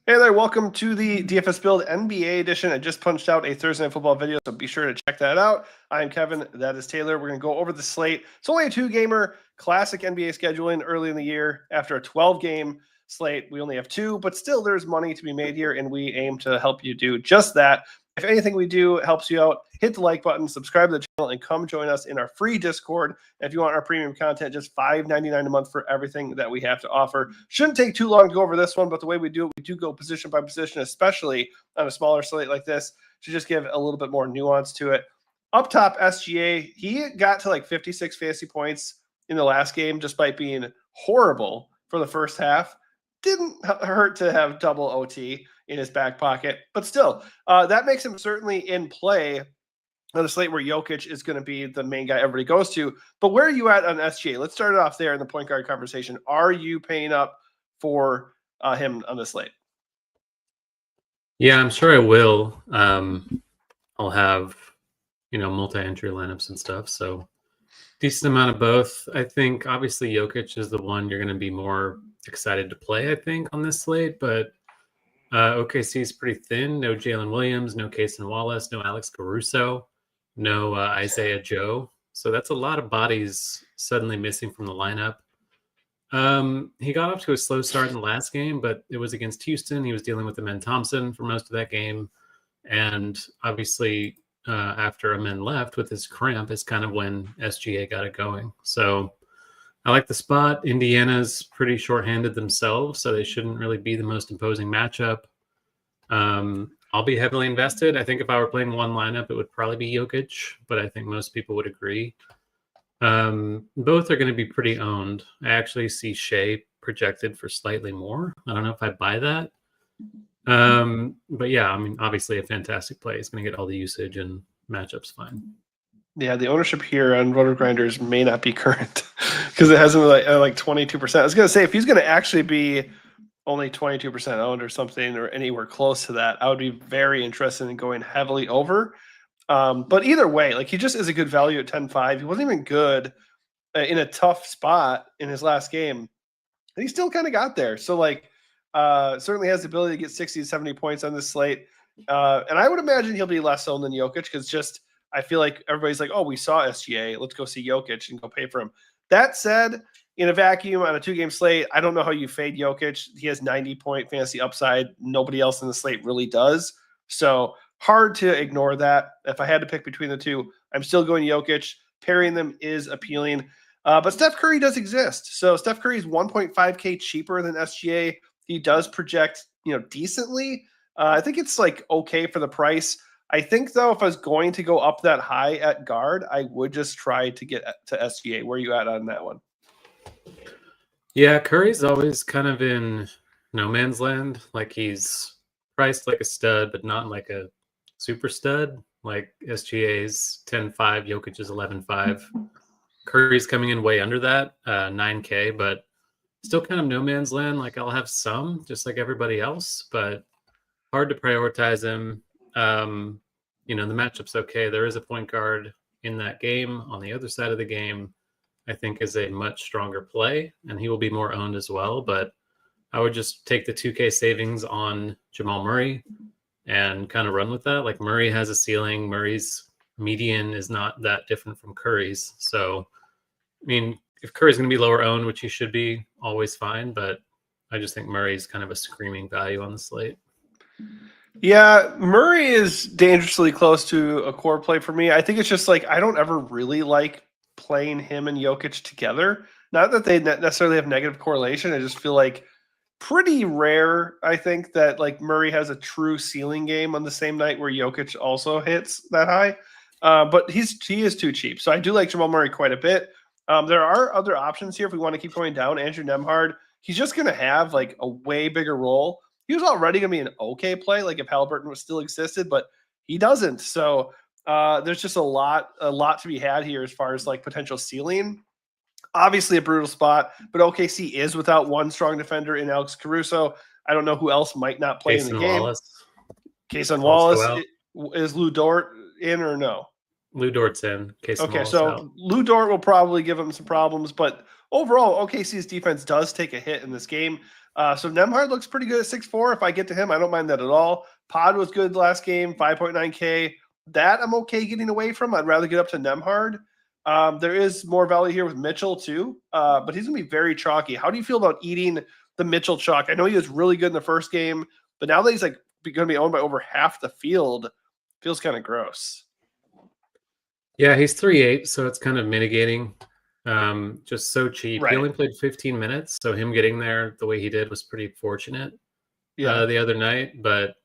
Hey there, welcome to the DFS Build NBA edition. I just punched out a Thursday Night Football video, so be sure to check that out. I'm Kevin, that is Taylor. We're going to go over the slate. It's only a 2-gamer, classic NBA scheduling early in the year. After a 12-game slate, we only have 2, but still there's money to be made here, and we aim to help you do just that. If anything we do helps you out, hit the like button, subscribe to the channel, and come join us in our free Discord. And if you want our premium content, just $5.99 a month for everything that we have to offer. Shouldn't take too long to go over this one, but the way we do it, we do go position by position, especially on a smaller slate like this, to just give a little bit more nuance to it. Up top, SGA, he got to like 56 fantasy points in the last game, despite being horrible for the first half. Didn't hurt to have double OT in his back pocket, but still, that makes him certainly in play on a slate where Jokic is going to be the main guy everybody goes to. But where are you at on SGA? Let's start it off there in the point guard conversation. Are you paying up for him on the slate? Yeah, I'm sure I will. I'll have, multi-entry lineups and stuff. So decent amount of both. I think obviously Jokic is the one you're going to be more excited to play, I think, on this slate. But OKC is pretty thin. No Jalen Williams, no Cason Wallace, no Alex Caruso, no Isaiah Joe. So that's a lot of bodies suddenly missing from the lineup. He got off to a slow start in the last game, but it was against Houston. He was dealing with Amen Thompson for most of that game. And obviously, after Amen left with his cramp is kind of when SGA got it going. So I like the spot. Indiana's pretty shorthanded themselves, so they shouldn't really be the most imposing matchup. I'll be heavily invested. I think if I were playing one lineup, it would probably be Jokic, but I think most people would agree. Both are going to be pretty owned. I actually see Shea projected for slightly more. I don't know if I buy that. But yeah, I mean, obviously a fantastic play. It's going to get all the usage and matchups fine. Yeah, the ownership here on Roto Grinders may not be current because it hasn't like 22%. I was going to say, if he's going to actually be only 22% owned or something or anywhere close to that, I would be very interested in going heavily over. But either way, like he just is a good value at 10.5. He wasn't even good in a tough spot in his last game. And he still kind of got there. So like certainly has the ability to get 60 to 70 points on this slate. And I would imagine he'll be less owned than Jokic because just I feel like everybody's like, oh, we saw SGA. Let's go see Jokic and go pay for him. That said, in a vacuum on a 2-game slate, I don't know how you fade Jokic. He has 90-point fantasy upside. Nobody else in the slate really does. So hard to ignore that. If I had to pick between the two, I'm still going Jokic. Pairing them is appealing. But Steph Curry does exist. So Steph Curry is 1.5K cheaper than SGA. He does project, decently. I think it's like okay for the price. I think, though, if I was going to go up that high at guard, I would just try to get to SGA. Where are you at on that one? Yeah, Curry's always kind of in no man's land. Like he's priced like a stud, but not like a super stud. Like SGA's 10.5, Jokic is 11.5. Curry's coming in way under that, 9K, but still kind of no man's land. Like I'll have some, just like everybody else, but hard to prioritize him. The matchup's okay. There is a point guard in that game. On the other side of the game, I think is a much stronger play, and he will be more owned as well. But I would just take the 2K savings on Jamal Murray and kind of run with that. Like Murray has a ceiling. Murray's median is not that different from Curry's. So, I mean, if Curry's going to be lower owned, which he should be, always fine. But I just think Murray's kind of a screaming value on the slate. Yeah, Murray is dangerously close to a core play for me. I think it's just like I don't ever really like playing him and Jokic together. Not that they necessarily have negative correlation. I just feel like pretty rare, I think, that like Murray has a true ceiling game on the same night where Jokic also hits that high. But he is too cheap. So I do like Jamal Murray quite a bit. There are other options here if we want to keep going down. Andrew Nembhard, he's just going to have like a way bigger role. He was already going to be an okay play, like if Halliburton was still existed, but he doesn't. So there's just a lot to be had here as far as like potential ceiling. Obviously a brutal spot, but OKC is without one strong defender in Alex Caruso. I don't know who else might not play in the game. Cason Wallace. Is Lou Dort in or no? Lou Dort's in. Okay, so Lou Dort will probably give him some problems, but overall, OKC's defense does take a hit in this game. So Nemhard looks pretty good at 6'4". If I get to him, I don't mind that at all. Pod was good last game, 5.9K. That I'm okay getting away from. I'd rather get up to Nemhard. There is more value here with Mitchell too, but he's going to be very chalky. How do you feel about eating the Mitchell chalk? I know he was really good in the first game, but now that he's like going to be owned by over half the field, feels kind of gross. Yeah, he's 3.8, so it's kind of mitigating. Just so cheap. Right. He only played 15 minutes, so him getting there the way he did was pretty fortunate Yeah. the other night. But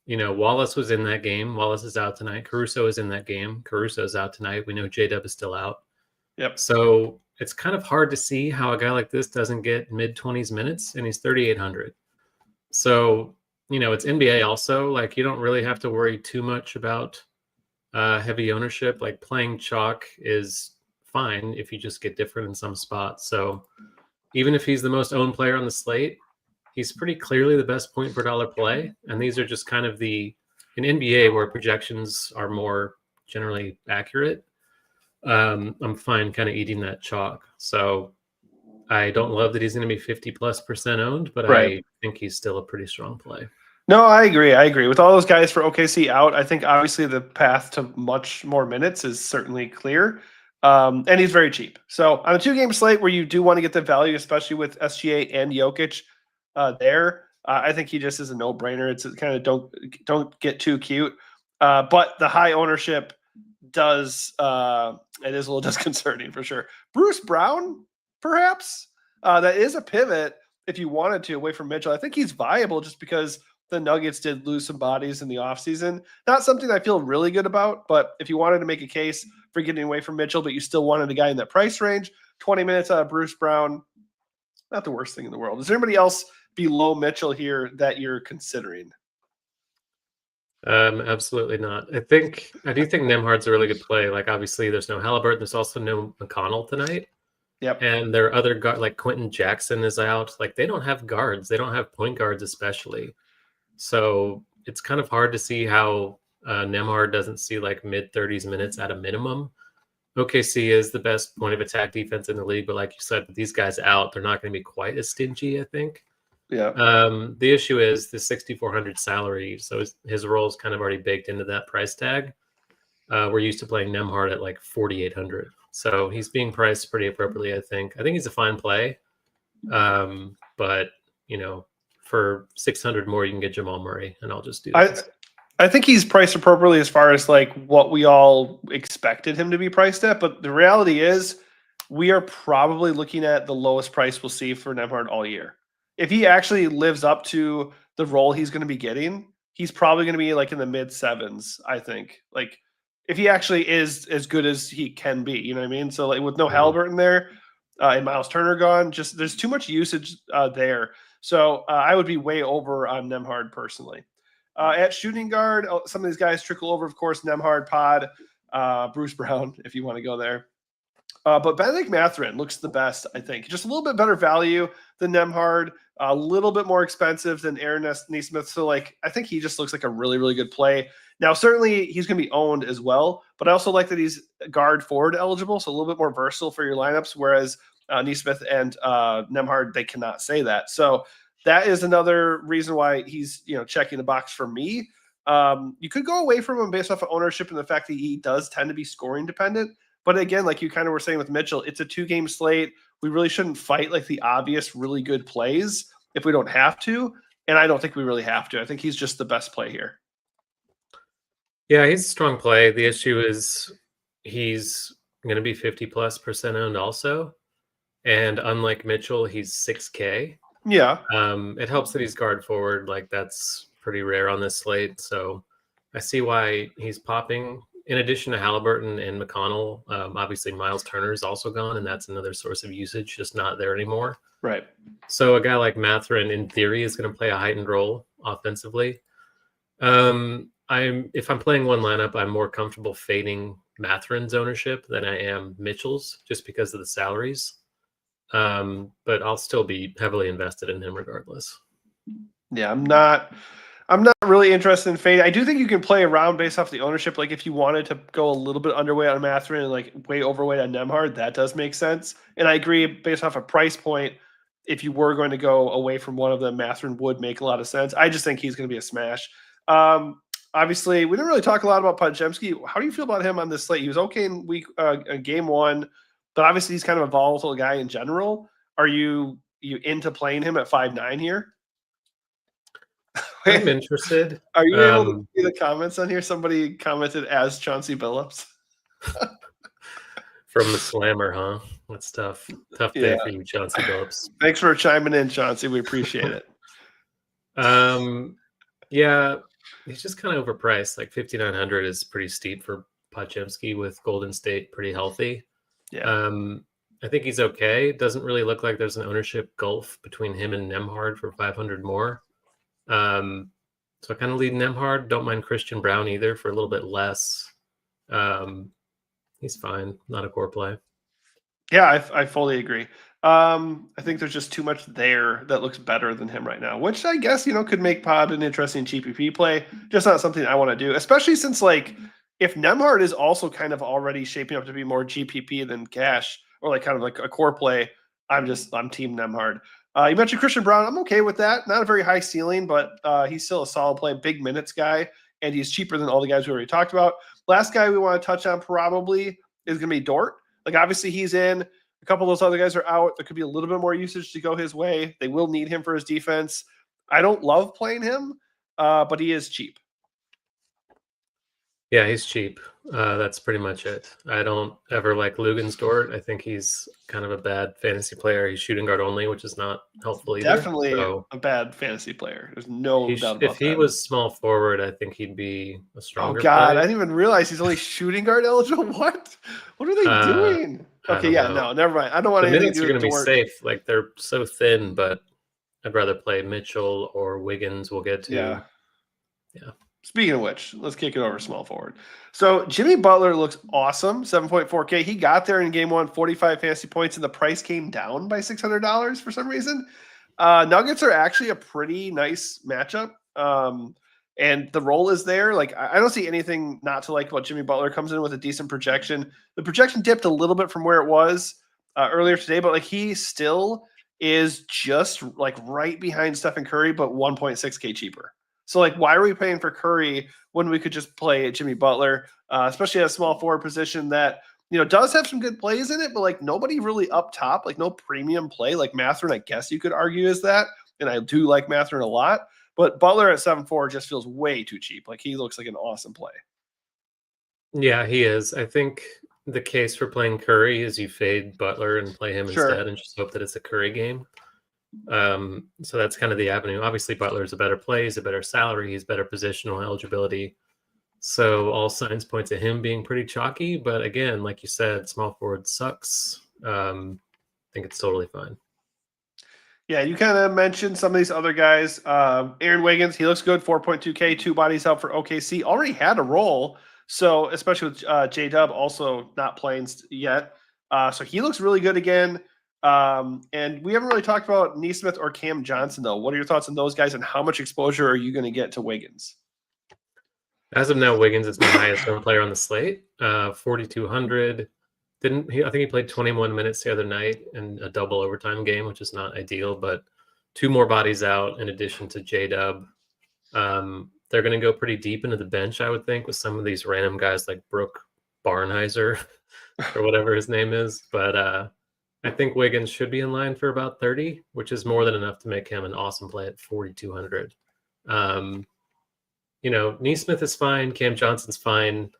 Wallace was in that game. Wallace is out tonight. Caruso is in that game. Caruso is out tonight. We know J-Dub is still out. Yep. So it's kind of hard to see how a guy like this doesn't get mid-20s minutes, and he's 3,800. So, it's NBA also. Like, you don't really have to worry too much about heavy ownership. Like, playing chalk is fine if you just get different in some spots. So even if he's the most owned player on the slate, he's pretty clearly the best point per dollar play. And these are just kind of in NBA where projections are more generally accurate. I'm fine kind of eating that chalk. So I don't love that he's going to be 50+% owned, but Right. I think he's still a pretty strong play. No, I agree. With all those guys for OKC out, I think obviously the path to much more minutes is certainly clear. And he's very cheap. So on a 2-game slate where you do want to get the value, especially with SGA and Jokic I think he just is a no-brainer. It's kind of don't get too cute. But the high ownership does it is a little disconcerting for sure. Bruce Brown, perhaps? That is a pivot if you wanted to away from Mitchell. I think he's viable just because the Nuggets did lose some bodies in the offseason. Not something I feel really good about, but if you wanted to make a case for getting away from Mitchell, but you still wanted a guy in that price range, 20 minutes out of Bruce Brown, not the worst thing in the world. Is there anybody else below Mitchell here that you're considering? Absolutely not. I do think Nemhard's a really good play. Like, obviously there's no Halliburton. There's also no McConnell tonight. Yep. And there are other guards, like Quentin Jackson is out. Like, they don't have guards. They don't have point guards, especially. So it's kind of hard to see how Nemhard doesn't see like mid-30s minutes at a minimum. OKC is the best point of attack defense in the league, but like you said, with these guys out, they're not going to be quite as stingy, I think. Yeah. The issue is the 6,400 salary, so his role is kind of already baked into that price tag. We're used to playing Nemhard at like 4,800, so he's being priced pretty appropriately. I think he's a fine play, but for 600 more, you can get Jamal Murray, and I'll just do that. I think he's priced appropriately as far as like what we all expected him to be priced at, but the reality is we are probably looking at the lowest price we'll see for Nemhard all year. If he actually lives up to the role he's going to be getting, he's probably going to be like in the mid-7s, I think. Like, if he actually is as good as he can be, you know what I mean? So like with no Halliburton there and Miles Turner gone, just there's too much usage there. So I would be way over on Nemhard personally. At shooting guard, some of these guys trickle over, of course, Nemhard, Pod, Bruce Brown, if you want to go there. But Benedict Mathurin looks the best, I think. Just a little bit better value than Nemhard, a little bit more expensive than Aaron Nesmith. So, like, I think he just looks like a really, really good play. Now, certainly he's going to be owned as well, but I also like that he's guard forward eligible, so a little bit more versatile for your lineups, whereas Nesmith and Nemhard, they cannot say that. So that is another reason why he's checking the box for me. You could go away from him based off of ownership and the fact that he does tend to be scoring dependent. But again, like you kind of were saying with Mitchell, it's a 2-game slate. We really shouldn't fight like the obvious really good plays if we don't have to. And I don't think we really have to. I think he's just the best play here. Yeah, he's a strong play. The issue is he's going to be 50+% owned also. And unlike Mitchell, he's 6K. Yeah. It helps that he's guard forward. Like, that's pretty rare on this slate. So I see why he's popping. In addition to Halliburton and McConnell, obviously Miles Turner is also gone, and that's another source of usage, just not there anymore. Right. So a guy like Mathurin, in theory, is going to play a heightened role offensively. If I'm playing one lineup, I'm more comfortable fading Mathurin's ownership than I am Mitchell's, just because of the salaries. But I'll still be heavily invested in him regardless. Yeah, I'm not really interested in fading. I do think you can play around based off the ownership. Like, if you wanted to go a little bit underweight on Mathurin and like way overweight on Nemhard, that does make sense. And I agree, based off a price point, if you were going to go away from one of them, Mathurin would make a lot of sense. I just think he's going to be a smash. Obviously, we didn't really talk a lot about Podziemski. How do you feel about him on this slate? He was okay in game one, but obviously he's kind of a volatile guy in general. Are you into playing him at 5'9" here? I'm interested. Are you able to see the comments on here? Somebody commented as Chauncey Billups. From the slammer, huh? That's tough. Tough day for you, Chauncey Billups. Thanks for chiming in, Chauncey. We appreciate it. Yeah, he's just kind of overpriced. Like 5,900 is pretty steep for Podziemski with Golden State pretty healthy. Yeah. I think he's okay. It doesn't really look like there's an ownership gulf between him and Nembhard for 500 more. So I kind of lead Nembhard. Don't mind Christian Brown either for a little bit less. He's fine. Not a core play. Yeah, I fully agree. I think there's just too much there that looks better than him right now, which I guess, could make Pod an interesting GPP play. Just not something I want to do, especially since, like, if Nembhard is also kind of already shaping up to be more GPP than cash or like kind of like a core play, I'm team Nembhard. You mentioned Christian Brown. I'm okay with that. Not a very high ceiling, but he's still a solid play, big minutes guy, and he's cheaper than all the guys we already talked about. Last guy we want to touch on probably is going to be Dort. Like, obviously he's in. A couple of those other guys are out. There could be a little bit more usage to go his way. They will need him for his defense. I don't love playing him, but he is cheap. Yeah, he's cheap. That's pretty much it. I don't ever like Lugan's Dort. I think he's kind of a bad fantasy player. He's shooting guard only, which is not helpful either. Definitely a bad fantasy player. There's no doubt about that. If he was small forward, I think he'd be a stronger Oh, God. play. I didn't even realize he's only shooting guard eligible. What? What are they doing? Okay, no, never mind. I don't want anything to do with Minutes are going to be Dort. safe. Like, they're so thin, but I'd rather play Mitchell or Wiggins. We'll get to. Yeah. Speaking of which, let's kick it over small forward. So Jimmy Butler looks awesome, 7.4K. He got there in game one, 45 fantasy points, and the price came down by $600 for some reason. Nuggets are actually a pretty nice matchup. And the role is there. Like, I don't see anything not to like about Jimmy Butler. Comes in with a decent projection. The projection dipped a little bit from where it was earlier today, but like he still is just like right behind Stephen Curry, but 1.6K cheaper. So like, why are we paying for Curry when we could just play Jimmy Butler, especially at a small forward position that, you know, does have some good plays in it, but like nobody really up top, like no premium play. Like Mathurin, I guess you could argue is that, and I do like Mathurin a lot. But Butler at 7.4 just feels way too cheap. Like he looks like an awesome play. Yeah, he is. I think the case for playing Curry is you fade Butler and play him instead and just hope that it's a Curry game. So that's kind of the avenue. Obviously, Butler is a better play. He's a better salary. He's better positional eligibility. So all signs point to him being pretty chalky. But again, like you said, small forward sucks. I think it's totally fine. Yeah, you kind of mentioned some of these other guys. Aaron Wiggins, he looks good, 4.2K, 2 bodies out for OKC. Already had a role, so especially with J-Dub also not playing yet. So he looks really good again. And we haven't really talked about Nesmith or Cam Johnson, though. What are your thoughts on those guys, and how much exposure are you going to get to Wiggins? As of now, Wiggins is my highest owned player on the slate, 4,200. I think he played 21 minutes the other night in a double overtime game, which is not ideal, but 2 more bodies out in addition to J-Dub. They're going to go pretty deep into the bench, I would think, with some of these random guys like Brooke Barnhizer or whatever his name is. But I think Wiggins should be in line for about 30, which is more than enough to make him an awesome play at 4,200. You know, Nesmith is fine. Cam Johnson's fine.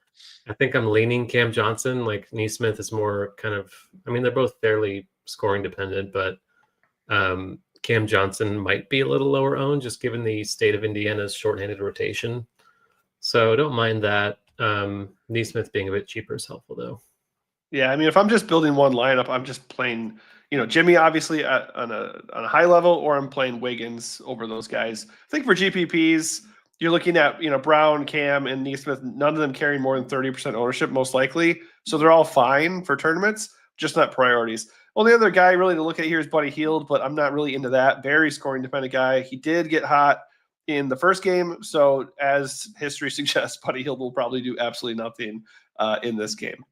I think I'm leaning Cam Johnson. Like Nesmith is more kind of, I mean, they're both fairly scoring dependent, but Cam Johnson might be a little lower owned just given the state of Indiana's shorthanded rotation. So don't mind that. Nesmith being a bit cheaper is helpful though. Yeah, I mean, if I'm just building one lineup, I'm just playing, you know, Jimmy obviously on a high level, or I'm playing Wiggins over those guys. I think for GPPs, you're looking at, you know, Brown, Cam, and Nesmith, none of them carrying more than 30% ownership, most likely. So they're all fine for tournaments, just not priorities. Only other guy really to look at here is Buddy Hield, but I'm not really into that. Very scoring dependent guy. He did get hot in the first game. So as history suggests, Buddy Hield will probably do absolutely nothing in this game.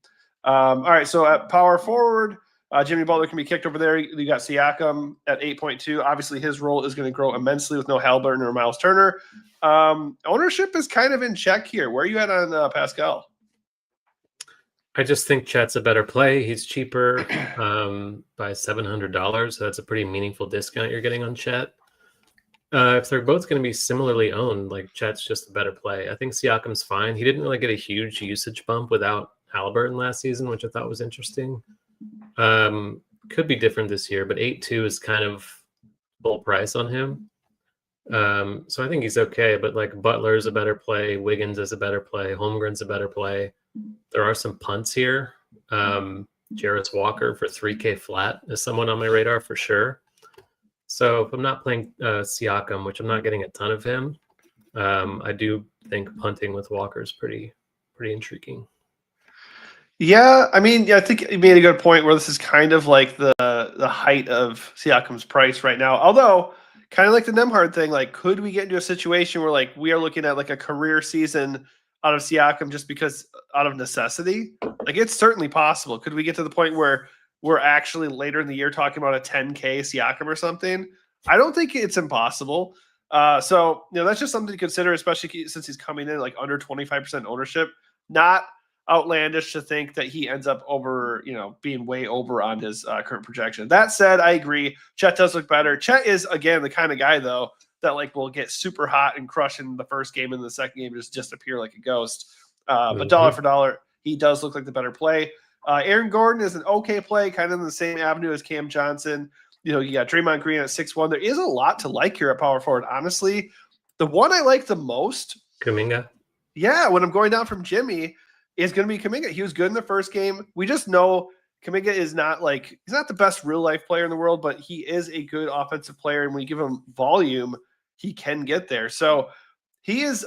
All right. So at power forward, Jimmy Butler can be kicked over there. You got Siakam at 8.2. Obviously, his role is going to grow immensely with no Halliburton or Miles Turner. Ownership is kind of in check here. Where are you at on Pascal? I just think Chet's a better play. He's cheaper by $700. So that's a pretty meaningful discount you're getting on Chet. If they're both going to be similarly owned, like Chet's just a better play. I think Siakam's fine. He didn't really get a huge usage bump without Halliburton last season, which I thought was interesting. Could be different this year, but 8.2 is kind of full price on him. So I think he's okay, but like Butler's a better play, Wiggins is a better play, Holmgren's a better play. There are some punts here. Jarris Walker for 3K flat is someone on my radar for sure. So if I'm not playing Siakam, which I'm not getting a ton of him, I do think punting with Walker is pretty intriguing. Yeah, I mean, yeah, I think you made a good point where this is kind of like the height of Siakam's price right now. Although, kind of like the Nemhard thing, like, could we get into a situation where like we are looking at like a career season out of Siakam just because out of necessity? Like, it's certainly possible. Could we get to the point where we're actually later in the year talking about a 10K Siakam or something? I don't think it's impossible. So, that's just something to consider, especially since he's coming in like under 25% ownership. Not outlandish to think that he ends up over, being way over on his current projection. That said, I agree. Chet does look better. Chet is, again, the kind of guy, though, that like will get super hot and crush in the first game, and the second game just disappear like a ghost. But dollar for dollar, he does look like the better play. Aaron Gordon is an okay play, kind of in the same avenue as Cam Johnson. You got Draymond Green at 6'1". There is a lot to like here at power forward, honestly. The one I like the most, Kuminga. Yeah, when I'm going down from Jimmy, is going to be Kuminga. He was good in the first game. We just know Kuminga is not he's not the best real life player in the world, but he is a good offensive player. And when you give him volume, he can get there. So he is,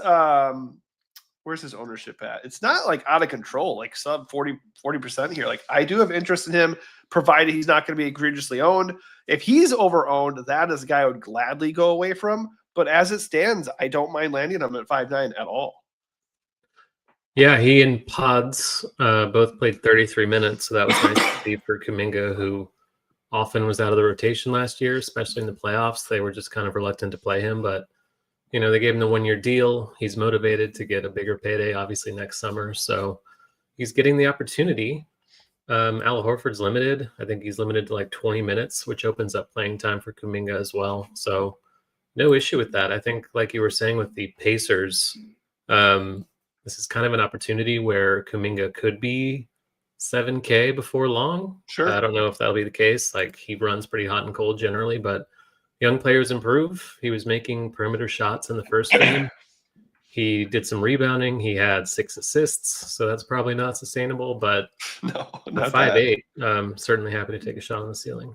where's his ownership at? It's not like out of control, like sub 40% here. Like, I do have interest in him, provided he's not going to be egregiously owned. If he's over owned, that is a guy I would gladly go away from. But as it stands, I don't mind landing him at 5.9 at all. Yeah, he and Pods both played 33 minutes, so that was nice to see for Kuminga, who often was out of the rotation last year, especially in the playoffs. They were just kind of reluctant to play him, but they gave him the 1-year deal. He's motivated to get a bigger payday, obviously, next summer. So he's getting the opportunity. Al Horford's limited. I think he's limited to like 20 minutes, which opens up playing time for Kuminga as well. So no issue with that. I think, like you were saying with the Pacers, this is kind of an opportunity where Kuminga could be 7K before long. Sure. I don't know if that'll be the case. Like, he runs pretty hot and cold generally, but young players improve. He was making perimeter shots in the first game. He did some rebounding. He had 6 assists, so that's probably not sustainable, but no, not 5'8", certainly happy to take a shot on the ceiling.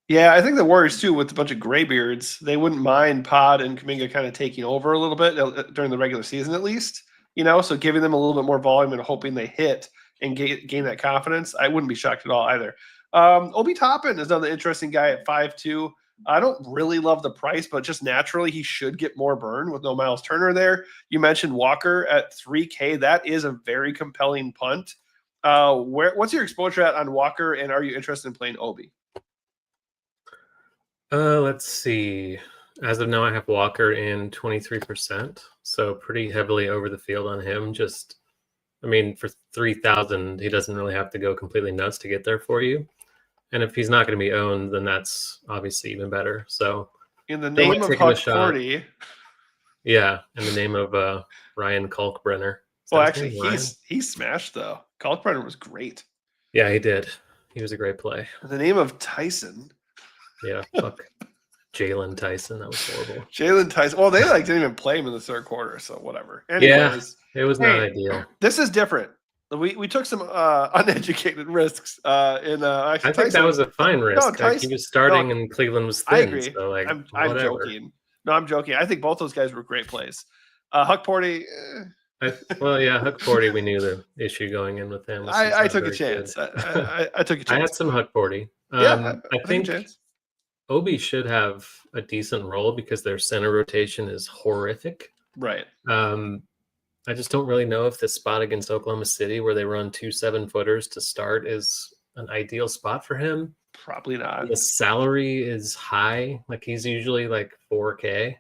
Yeah, I think the Warriors, too, with a bunch of graybeards, they wouldn't mind Pod and Kuminga kind of taking over a little bit during the regular season, at least. So giving them a little bit more volume and hoping they hit and gain that confidence. I wouldn't be shocked at all either. Obi Toppin is another interesting guy at 5'2". I don't really love the price, but just naturally he should get more burn with no Miles Turner there. You mentioned Walker at 3K. That is a very compelling punt. What's your exposure at on Walker, and are you interested in playing Obi? Let's see. As of now, I have Walker in 23%, so pretty heavily over the field on him. For 3,000, he doesn't really have to go completely nuts to get there for you. And if he's not going to be owned, then that's obviously even better. So, in the name of Huck 40, yeah, in the name of Ryan Kalkbrenner. Well, actually, he smashed though. Kalkbrenner was great. Yeah, he did. He was a great play. In the name of Tyson. Yeah, fuck. Jalen Tyson, that was horrible. Jalen Tyson. Well, they didn't even play him in the third quarter, so whatever. Anyways, yeah, it was not ideal. This is different. We took some uneducated risks. I think that was a fine risk. He was starting, and Cleveland was thin. I agree. So, I'm joking. No, I'm joking. I think both those guys were great plays. Huck Porty. Huck Porty. We knew the issue going in with him. I took a chance. I took a chance. I had some Huck Porty. I think Obi should have a decent role because their center rotation is horrific. Right. I just don't really know if the spot against Oklahoma City where they run 2 7-footers to start is an ideal spot for him. Probably not. The salary is high. Like he's usually like 4K.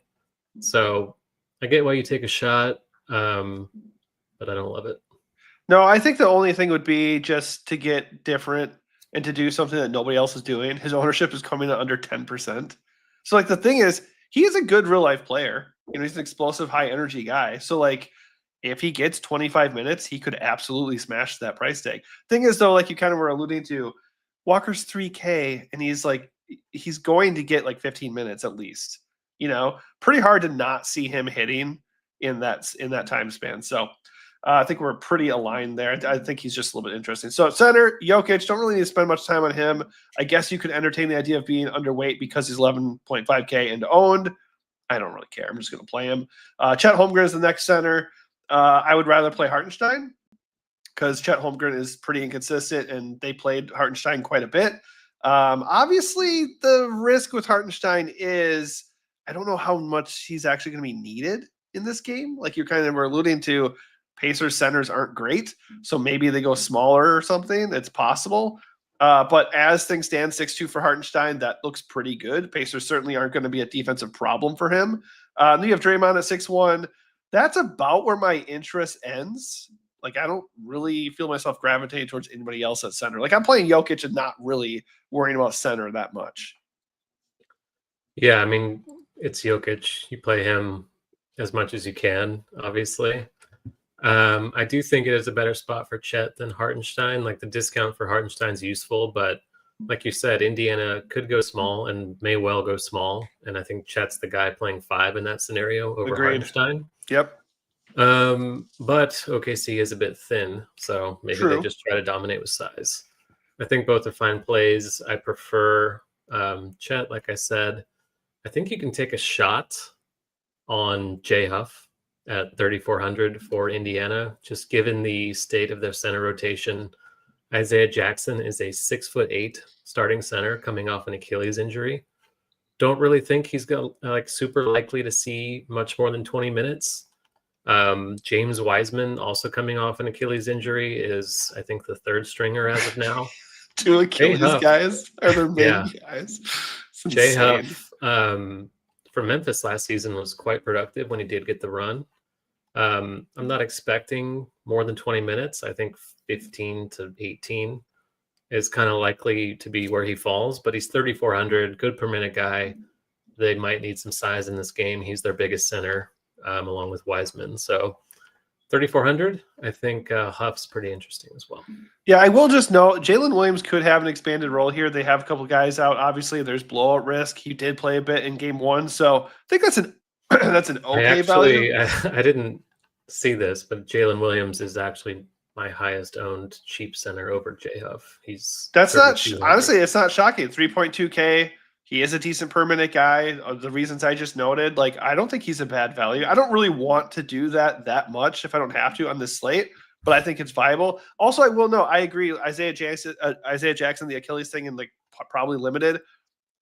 So I get why you take a shot, but I don't love it. No, I think the only thing would be just to get different and to do something that nobody else is doing. His ownership is coming at under 10%. So like the thing is, he is a good real life player. He's an explosive, high energy guy. So like if he gets 25 minutes, he could absolutely smash that price tag. Thing is though, like you kind of were alluding to, Walker's 3K and he's going to get like 15 minutes at least. Pretty hard to not see him hitting in that time span. So I think we're pretty aligned there. I think he's just a little bit interesting. So center, Jokic, don't really need to spend much time on him. I guess you could entertain the idea of being underweight because he's 11.5K and owned. I don't really care. I'm just going to play him. Chet Holmgren is the next center. I would rather play Hartenstein because Chet Holmgren is pretty inconsistent, and they played Hartenstein quite a bit. Obviously, the risk with Hartenstein is I don't know how much he's actually going to be needed in this game. Like you kind of were alluding to, Pacers centers aren't great, so maybe they go smaller or something. It's possible. But as things stand, 6'2" for Hartenstein, that looks pretty good. Pacers certainly aren't going to be a defensive problem for him. Then you have Draymond at 6'1". That's about where my interest ends. Like, I don't really feel myself gravitating towards anybody else at center. Like, I'm playing Jokic and not really worrying about center that much. Yeah, I mean, it's Jokic. You play him as much as you can, obviously. I do think it is a better spot for Chet than Hartenstein. Like the discount for Hartenstein's useful, but like you said, Indiana could go small and may well go small. And I think Chet's the guy playing 5 in that scenario over Agreed. Hartenstein. Yep. But OKC is a bit thin, so maybe True. they just try to dominate with size. I think both are fine plays. I prefer Chet, like I said. I think you can take a shot on J Huff at 3,400 for Indiana, just given the state of their center rotation. Isaiah Jackson is a 6'8" starting center coming off an Achilles injury. Don't really think he's got like super likely to see much more than 20 minutes. James Wiseman, also coming off an Achilles injury, is I think the third stringer as of now. 2 Achilles guys are their main guys. J Huff for Memphis last season was quite productive when he did get the run. I'm not expecting more than 20 minutes. I think 15 to 18 is kind of likely to be where he falls, but he's 3,400, good per minute guy. They might need some size in this game. He's their biggest center, along with Wiseman. So 3,400, I think Huff's pretty interesting as well. Yeah, I will just note Jalen Williams could have an expanded role here. They have a couple guys out. Obviously, there's blowout risk. He did play a bit in game 1, so I think that's an okay value. I didn't see this, but Jalen Williams is actually my highest owned cheap center over J Huff. That's not honestly, it's not shocking. 3.2K. He is a decent per minute guy. The reasons I just noted, like I don't think he's a bad value. I don't really want to do that much if I don't have to on this slate, but I think it's viable. Also, I will note, I agree. Isaiah Jackson, the Achilles thing, and like probably limited.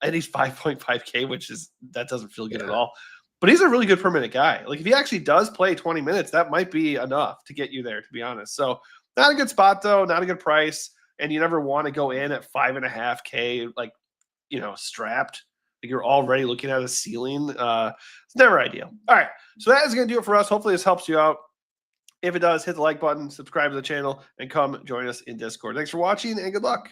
And he's 5.5K, that doesn't feel good at all. But he's a really good per minute guy. Like if he actually does play 20 minutes, that might be enough to get you there, to be honest. So not a good spot though, not a good price. And you never want to go in at 5.5K, like, strapped. Like you're already looking at a ceiling. It's never ideal. All right. So that is going to do it for us. Hopefully this helps you out. If it does, hit the like button, subscribe to the channel, and come join us in Discord. Thanks for watching and good luck.